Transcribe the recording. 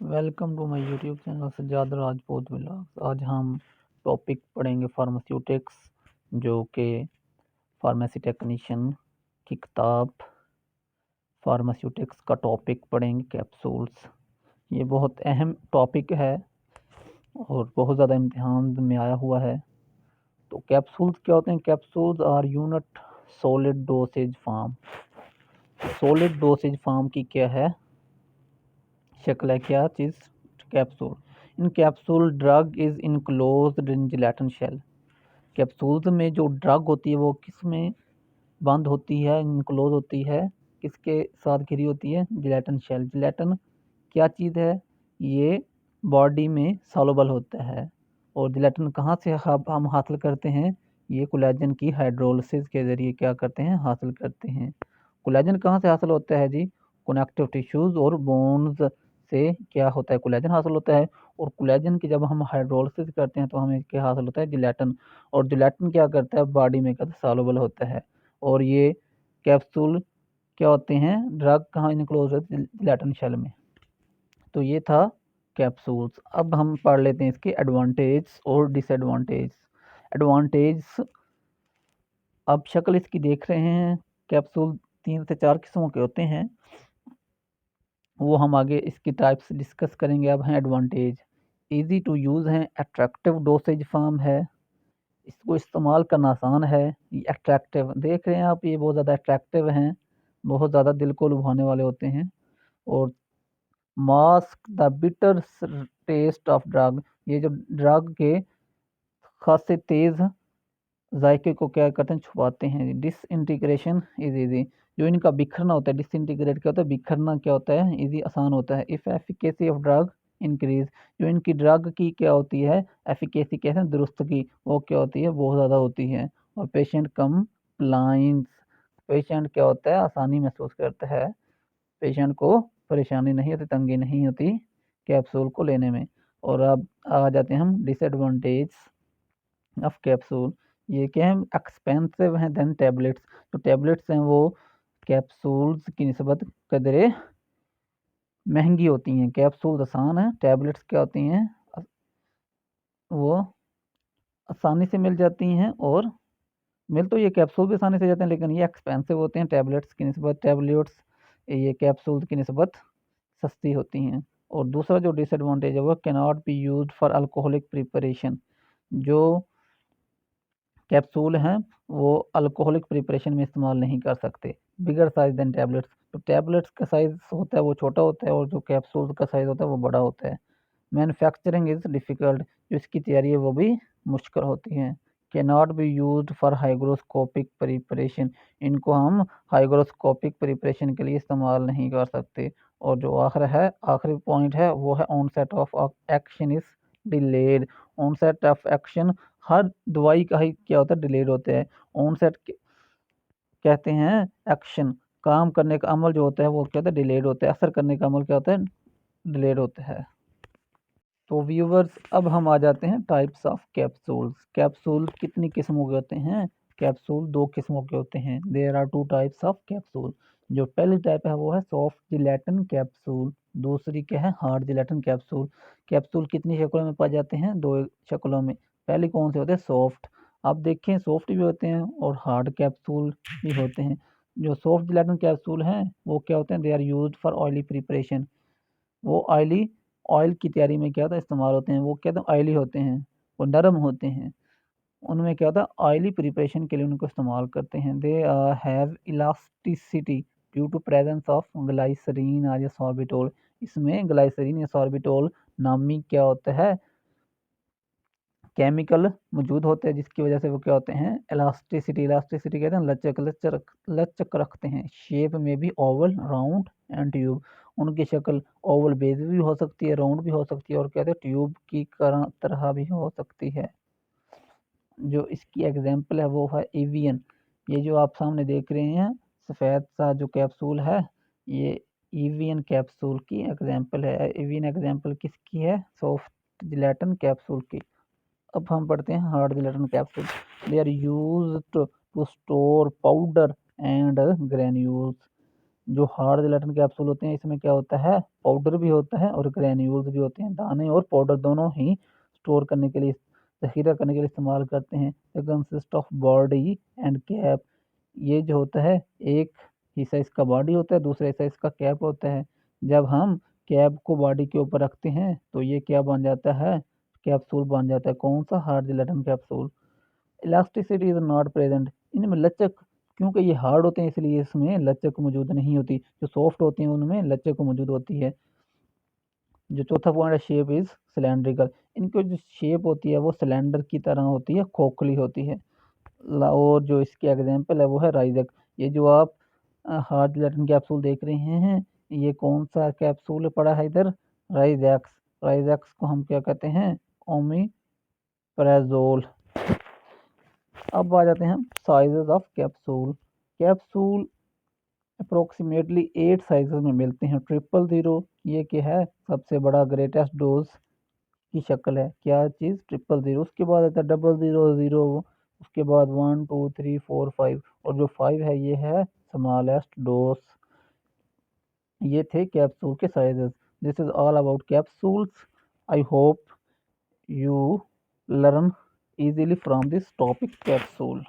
Welcome to my YouTube channel Sajjad Rajput vlogs. आज हम topic पढ़ेंगे फार्मास्यूटिक्स, जो कि फार्मेसी टेक्नीशियन की किताब फार्मास्यूटिक्स का टॉपिक पढ़ेंगे, कैप्सूल्स। ये बहुत अहम टॉपिक है और बहुत ज़्यादा इम्तिहान में आया हुआ है। तो कैप्सूल्स क्या होते हैं? Capsules are unit solid dosage form. Solid dosage form की क्या है शक्ल है, क्या चीज़? Capsule. In capsule drug is enclosed in gelatin shell. Capsules में जो ड्रग होती है वो किस में बंद होती है, इनक्लोज होती है, किसके साथ घिरी होती है? Gelatin shell. जिलेटिन क्या चीज़ है? ये बॉडी में सॉल्युबल होता है। और जिलेटिन कहाँ से हम हासिल करते हैं? ये कोलेजन की हाइड्रोलिसिस के ज़रिए क्या करते हैं? हासिल करते हैं। कोलेजन कहाँ से हासिल होता है जी? कनेक्टिव टिश्यूज़ और बोन्स से क्या होता है? कोलेजन हासिल होता है। और कोलेजन की जब हम हाइड्रोलिसिस करते हैं तो हमें क्या हासिल होता है? जिलेटिन। और जिलेटिन क्या करता है? बॉडी में क्या सॉल्युबल होता है। और ये कैप्सूल क्या होते हैं? ड्रग कहाँ इनक्लोज होते हैं? जिलेटिन शेल में। तो ये था कैप्सूल्स। अब हम पढ़ लेते हैं इसके एडवांटेज और डिसएडवांटेज। एडवांटेज, अब शक्ल इसकी देख रहे हैं। कैप्सूल 3 से 4 किस्मों के होते हैं, वो हम आगे इसकी टाइप्स डिस्कस करेंगे। अब हैं एडवांटेज। इजी टू यूज़ हैं, अट्रैक्टिव डोसेज फॉर्म है, इसको इस्तेमाल करना आसान है। ये अट्रैक्टिव देख रहे हैं आप, ये बहुत ज़्यादा अट्रैक्टिव हैं, बहुत ज़्यादा दिल को लुभाने वाले होते हैं। और mask the bitter taste of drug, ये जो ड्रग के खासे तेज़ जायके को क्या करते हैं? छुपाते हैं। डिसइंटीग्रेशन इज इजी, जो इनका बिखरना होता है, डिसइंटीग्रेट क्या होता है? बिखरना क्या होता है? इजी, आसान होता है। If efficacy of drug increase, जो इनकी ड्रग की क्या होती है? एफिकेसी कहते हैं दुरुस्त की, वो क्या होती है? बहुत ज़्यादा होती है। और पेशेंट कंप्लाइंस, पेशेंट क्या होता है? आसानी महसूस करता है, पेशेंट को परेशानी नहीं होती, तंगी नहीं होती कैप्सूल को लेने में। और अब आ जाते हैं हम डिसएडवांटेज ऑफ कैप्सूल। ये क्या है? एक्सपेंसिव हैं देन टैबलेट्स। जो टैबलेट्स हैं वो कैप्सूल्स की निस्बत कदरे महंगी होती हैं। कैप्सूल आसान है, टैबलेट्स क्या होती हैं? वो आसानी से मिल जाती हैं, और मिल तो ये कैप्सूल भी आसानी से जाते हैं, लेकिन ये एक्सपेंसिव होते हैं टैबलेट्स की निस्बत। टैबलेट्स ये कैप्सूल्स की निस्बत सस्ती होती हैं। और दूसरा जो डिसएडवांटेज है वो cannot be used for alcoholic preparation. जो कैप्सूल हैं वो अल्कोहलिक प्रिपरेशन में इस्तेमाल नहीं कर सकते। बिगर साइज देन टैबलेट्स, तो टैबलेट्स का साइज होता है वो छोटा होता है, और जो कैप्सूल का साइज होता है वो बड़ा होता है। मैन्युफैक्चरिंग इज डिफ़िकल्ट, जो इसकी तैयारी है वो भी मुश्किल होती है। Can not be used for hygroscopic preparation, इनको हम हाइग्रोस्कोपिक प्रिपरेशन के लिए इस्तेमाल नहीं कर सकते। और जो आखिरी पॉइंट है वो है onset of action is delayed. Onset of action, हर दवाई का ही क्या होता है? डिलेड होता है। ऑनसेट कहते हैं एक्शन, काम करने का अमल जो होता है वो क्या होता है? डिलेड होता है। असर करने का अमल क्या होता है? डिलेड होता है। तो व्यूवर्स, अब हम आ जाते हैं टाइप्स ऑफ कैप्सूल्स। कैप्सूल कितनी किस्मों के होते हैं? कैप्सूल 2 किस्मों के होते हैं। There are 2 types of capsule. जो पहली टाइप है वो है सॉफ्ट जिलेटिन कैप्सूल, दूसरी क्या है? Hard gelatin capsule. कैप्सूल कितनी शक्लों में पाए जाते हैं? 2 शक्लों में। पहली कौन से होते हैं? सॉफ्ट। आप देखें, सॉफ्ट भी होते हैं और हार्ड कैप्सूल भी होते हैं। जो सॉफ्ट जिलेटिन कैप्सूल हैं वो क्या होते हैं? They are used for oily preparation, वो ऑयल की तैयारी में क्या होता है? इस्तेमाल होते हैं। वो क्या होते हैं? ऑयली होते हैं, वो नरम होते हैं, उनमें क्या होता है? ऑयली प्रिपरेशन के लिए उनको इस्तेमाल करते हैं। They have elasticity due to presence of glycerine और या सॉर्बिटोल। इसमें ग्लाइसरीन या सॉर्बिटोल नामी क्या होता है? केमिकल मौजूद होते हैं, जिसकी वजह से वो क्या होते हैं? इलास्टिसिटी, इलास्टिसिटी कहते हैं लचक रखते हैं। शेप में भी ओवल, राउंड एंड ट्यूब, उनकी शक्ल ओवल बेस भी हो सकती है, राउंड भी हो सकती है, और कहते हैं ट्यूब की तरह भी हो सकती है। जो इसकी एग्जाम्पल है वो है एवियन। ये जो आप सामने देख रहे हैं सफ़ेद सा जो कैप्सूल है, ये एवियन कैप्सूल की एग्जाम्पल है। एवियन एग्जाम्पल किसकी है? सॉफ्ट जिलेटिन कैप्सूल की। अब हम पढ़ते हैं hard gelatin capsule. They are used to store powder and granules. जो हार्ड जिलेटिन कैप्सूल होते हैं इसमें क्या होता है, पाउडर भी होता है और ग्रेन्यूल्स भी होते हैं। दाने और पाउडर दोनों ही स्टोर करने के लिए, ज़ख़ीरा करने के लिए इस्तेमाल करते हैं। The consist of body and cap, ये जो होता है एक हिस्सा इसका बॉडी होता है, दूसरा हिस्सा इसका कैप होता है। जब हम कैप को बॉडी के ऊपर रखते हैं तो ये क्या बन जाता है, कैप्सूल बन जाता है। कौन सा, hard gelatin capsule. Elasticity is not present, इनमें लचक, क्योंकि ये हार्ड होते हैं इसलिए इसमें लचक मौजूद नहीं होती। जो सॉफ्ट होते हैं उनमें लचक मौजूद होती है। जो चौथा पॉइंट है, शेप इज सिलेंड्रिकल, इनकी जो शेप होती है वो सिलेंडर की तरह होती है, खोखली होती है। और जो इसके एग्जाम्पल है वो है राइजक। ये जो आप हार्ड जिलेटिन कैप्सूल देख रहे हैं, ये कौन सा कैप्सूल पड़ा है इधर, राइजैक्स। राइजैक्स को हम क्या कहते हैं, ओमेप्राजोल। अब आ जाते हैं sizes of capsule. Capsule approximately 8 sizes में मिलते हैं। 000, ये क्या है, सबसे बड़ा ग्रेटेस्ट डोज की शक्ल है, क्या चीज़, 000। उसके बाद आता है 000, उसके बाद 1 2 3 4 5, और जो 5 है ये है स्मॉलेस्ट डोज। ये थे कैप्सूल के sizes. This is all about capsules. I hope you learn easily from this topic, capsule.